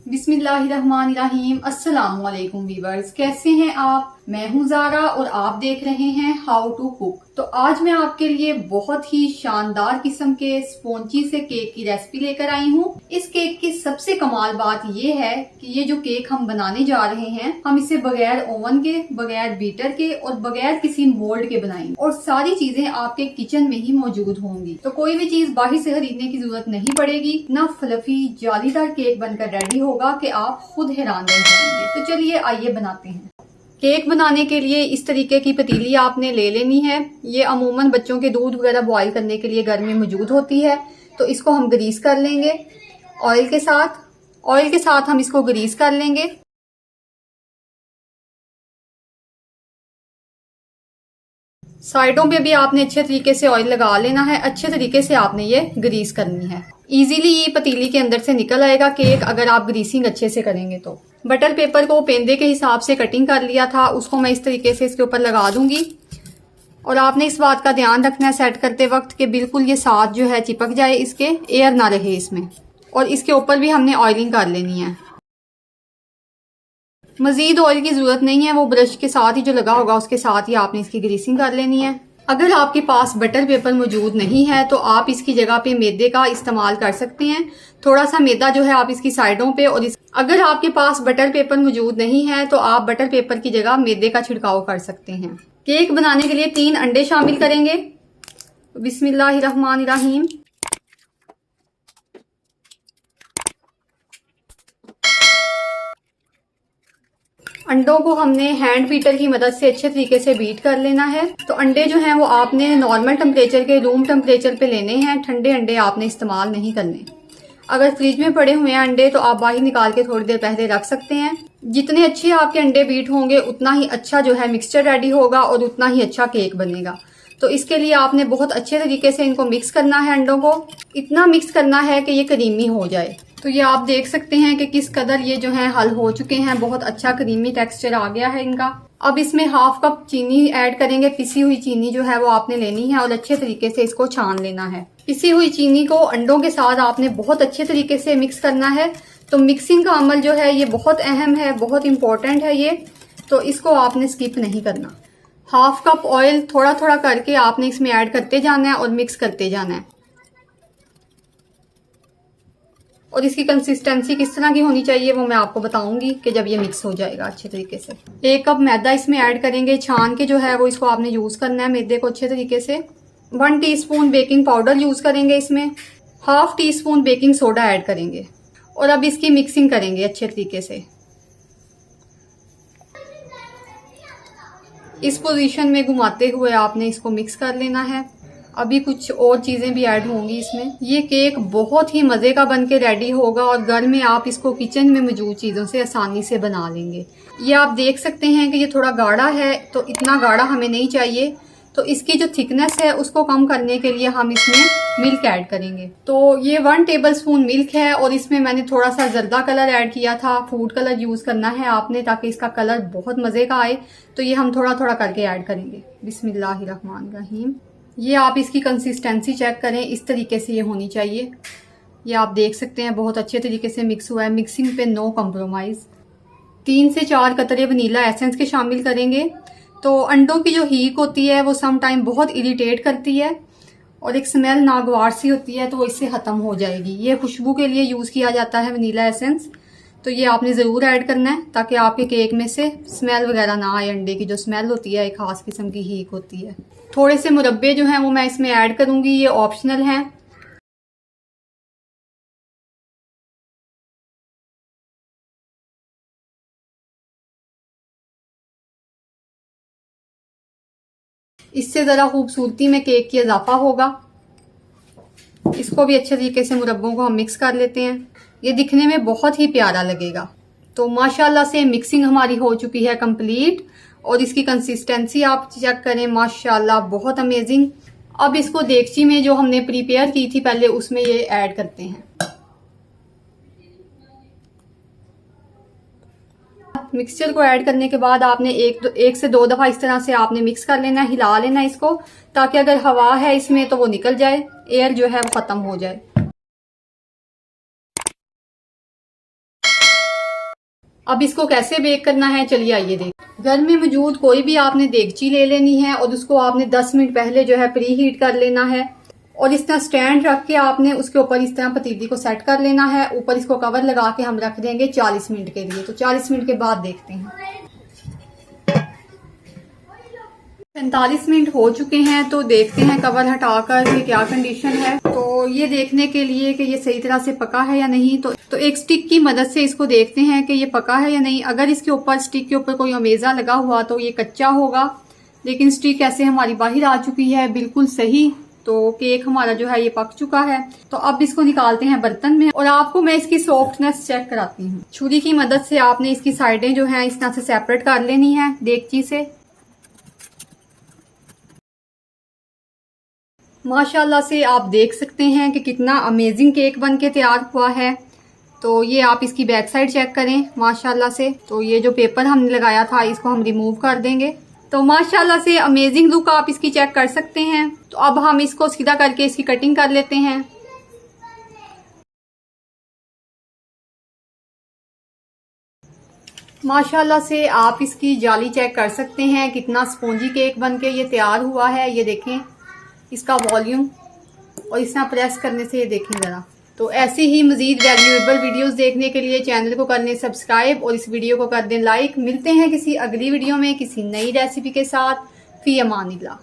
बिस्मिल्लाहिर्रहमानिर्रहीम। अस्सलाम वालेकुम वीवर्स, कैसे हैं आप? मैं हूं ज़ारा और आप देख रहे हैं हाउ टू कुक। तो आज मैं आपके लिए बहुत ही शानदार किस्म के स्पॉन्जी से केक की रेसिपी लेकर आई हूं। इस केक की सबसे कमाल बात ये है कि ये जो केक हम बनाने जा रहे हैं, हम इसे बगैर ओवन के, बगैर बीटर के और बगैर किसी मोल्ड के बनाएंगे और सारी चीजें आपके किचन में ही मौजूद होंगी। तो कोई भी चीज बाहर से खरीदने की जरूरत नहीं पड़ेगी। ना फ्लफी जालीदार केक बनकर रेडी होगा कि आप खुद हैरान रह जाएंगे। तो चलिए आइए बनाते हैं। केक बनाने के लिए इस तरीके की पतीली आपने ले लेनी है। ये अमूमन बच्चों के दूध वगैरह बॉईल करने के लिए घर में मौजूद होती है। तो इसको हम ग्रीस कर लेंगे ऑयल के साथ हम इसको ग्रीस कर लेंगे। साइडों पे भी आपने अच्छे तरीके से ऑयल लगा लेना है। अच्छे तरीके से आपने ये ग्रीस करनी है। इजीली ये पतीली के अंदर से निकल आएगा केक, अगर आप ग्रीसिंग अच्छे से करेंगे तो। बटर पेपर को पेंदे के हिसाब से कटिंग कर लिया था, उसको मैं इस तरीके से इसके ऊपर लगा दूंगी। और आपने इस बात का ध्यान रखना है सेट करते वक्त कि बिल्कुल ये साथ जो है चिपक जाए, इसके एयर ना रहे इसमें। और इसके ऊपर भी हमने ऑयलिंग कर लेनी है। मजीद ऑयल की जरूरत नहीं है, वो ब्रश के साथ ही जो लगा होगा उसके साथ ही आपने इसकी ग्रीसिंग कर लेनी है। अगर आपके पास बटर पेपर मौजूद नहीं है तो आप इसकी जगह पे मैदे का इस्तेमाल कर सकते हैं। थोड़ा सा मैदा जो है आप इसकी साइडों पे और अगर आपके पास बटर पेपर मौजूद नहीं है तो आप बटर पेपर की जगह मैदे का छिड़काव कर सकते हैं। केक बनाने के लिए 3 अंडे शामिल करेंगे। बिस्मिल्लाहिर्रहमानिर्रहीम। अंडों को हमने हैंड बीटर की मदद से अच्छे तरीके से बीट कर लेना है। तो अंडे जो हैं वो आपने नॉर्मल टेम्परेचर के, रूम टेम्परेचर पे लेने हैं। ठंडे अंडे आपने इस्तेमाल नहीं करने। अगर फ्रिज में पड़े हुए हैं अंडे तो आप बाहर निकाल के थोड़ी देर पहले रख सकते हैं। जितने अच्छे आपके अंडे बीट होंगे उतना ही अच्छा जो है मिक्सचर रेडी होगा और उतना ही अच्छा केक बनेगा। तो इसके लिए आपने बहुत अच्छे तरीके से इनको मिक्स करना है। अंडों को इतना मिक्स करना है कि ये क्रीमी हो जाए। तो ये आप देख सकते हैं कि किस कदर ये जो है हल हो चुके हैं। बहुत अच्छा क्रीमी टेक्सचर आ गया है इनका। अब इसमें हाफ कप चीनी ऐड करेंगे। पिसी हुई चीनी जो है वो आपने लेनी है और अच्छे तरीके से इसको छान लेना है। पिसी हुई चीनी को अंडों के साथ आपने बहुत अच्छे तरीके से मिक्स करना है। तो मिक्सिंग का अमल जो है ये बहुत अहम है, बहुत इंपॉर्टेंट है ये। तो इसको आपने स्किप नहीं करना। हाफ कप ऑयल थोड़ा थोड़ा करके आपने इसमें ऐड करते जाना है और मिक्स करते जाना है। और इसकी कंसिस्टेंसी किस तरह की होनी चाहिए वो मैं आपको बताऊंगी कि जब ये मिक्स हो जाएगा अच्छे तरीके से। 1 कप मैदा इसमें ऐड करेंगे। छान के जो है वो इसको आपने यूज करना है मैदे को अच्छे तरीके से। 1 टीस्पून बेकिंग पाउडर यूज करेंगे इसमें। Half tea spoon baking soda add करेंगे और अब इसकी मिक्सिंग करेंगे अच्छे तरीके से। इस पोजीशन में घुमाते हुए आपने इसको मिक्स कर लेना है। अभी कुछ और चीजें भी ऐड होंगी इसमें। ये केक बहुत ही मजे का बन के रेडी होगा और घर में आप इसको किचन में मौजूद चीजों से आसानी से बना लेंगे। ये आप देख सकते हैं कि ये थोड़ा गाढ़ा है, तो इतना गाढ़ा हमें नहीं चाहिए। तो इसकी जो थिकनेस है उसको कम करने के लिए हम इसमें मिल्क ऐड करेंगे। तो ये 1 टेबलस्पून मिल्क है और इसमें मैंने थोड़ा सा जर्दा कलर ऐड किया था। फूड कलर यूज करना है आपने ताकि इसका कलर बहुत मजे का आए। तो ये हम थोड़ा थोड़ा करके ऐड करेंगे। बिस्मिल्लाहिर्रहमानिर्रहीम। ये आप इसकी कंसिस्टेंसी चेक करें, इस तरीके से ये होनी चाहिए। ये आप देख सकते हैं बहुत अच्छे तरीके से मिक्स हुआ है। मिक्सिंग पे नो कॉम्प्रोमाइज। 3 से 4 कतरे वनीला एसेंस के शामिल करेंगे। तो अंडों की जो हीक होती है वो सम टाइम बहुत इरिटेट करती है और एक स्मेल नागवार सी होती है, तो वो इससे खत्म हो जाएगी। ये खुशबू के लिए यूज किया जाता है वनीला एसेंस। तो ये आपने जरूर ऐड करना है ताकि आपके केक में से स्मेल वगैरह ना आए। अंडे की जो स्मेल होती है एक खास किस्म की हीक होती है। थोड़े से मुरब्बे जो हैं वो मैं इसमें ऐड करूंगी, ये ऑप्शनल हैं। इससे जरा खूबसूरती में केक की इजाफा होगा। इसको भी अच्छे तरीके से मुरब्बों को हम मिक्स कर लेते हैं। ये दिखने में बहुत ही प्यारा लगेगा। तो माशाल्लाह से मिक्सिंग हमारी हो चुकी है कंप्लीट और इसकी कंसिस्टेंसी आप चेक करें, माशाल्लाह बहुत अमेजिंग। अब इसको देगची में जो हमने प्रिपेयर की थी पहले उसमें ये ऐड करते हैं। मिक्सचर को ऐड करने के बाद आपने एक से 2 दफा इस तरह से आपने मिक्स कर लेना है, हिला लेना है इसको, ताकि अगर हवा है इसमें तो वो निकल जाए, एयर जो है वो खत्म हो जाए। अब इसको कैसे बेक करना है चलिए आइए देख। घर में मौजूद कोई भी आपने देगची ले लेनी है और उसको आपने 10 मिनट पहले जो है प्री हीट कर लेना है और इस तरह स्टैंड रख के आपने उसके ऊपर इस तरह पतीली को सेट कर लेना है। ऊपर इसको कवर लगा के हम रख देंगे 40 मिनट के लिए। तो 40 मिनट के बाद देखते हैं। 45 मिनट हो चुके हैं तो देखते हैं कवर हटाकर कि क्या कंडीशन है। तो ये देखने के लिए कि ये सही तरह से पका है या नहीं तो एक स्टिक की मदद से इसको देखते हैं कि ये पका है या नहीं। अगर इसके ऊपर स्टिक के ऊपर कोई अमेजा लगा हुआ तो ये कच्चा होगा, लेकिन स्टिक ऐसे हमारी बाहर आ चुकी है बिल्कुल सही। तो केक हमारा जो है ये पक चुका है। तो अब इसको निकालते हैं बर्तन में और आपको मैं इसकी सॉफ्टनेस चेक कराती हूँ। छुरी की मदद से आपने इसकी साइडें जो है इस तरह से सेपरेट कर लेनी है देगची से। माशाल्लाह से आप देख सकते हैं कि कितना अमेजिंग केक बन के तैयार हुआ है। तो ये आप इसकी बैक साइड चेक करें माशाल्लाह से। तो ये जो पेपर हमने लगाया था इसको हम रिमूव कर देंगे। तो माशाल्लाह से अमेजिंग लुक आप इसकी चेक कर सकते हैं। तो अब हम इसको सीधा करके इसकी कटिंग कर लेते हैं। माशाल्लाह से आप इसकी जाली चेक कर सकते हैं, कितना स्पॉन्जी केक बन के ये तैयार हुआ है। ये देखें इसका वॉल्यूम और इस तरह प्रेस करने से ये देखें ज़रा। तो ऐसे ही मजीद वैल्यूएबल वीडियोस देखने के लिए चैनल को कर लें सब्सक्राइब और इस वीडियो को कर दें लाइक। मिलते हैं किसी अगली वीडियो में किसी नई रेसिपी के साथ। फी अमानिल्लाह।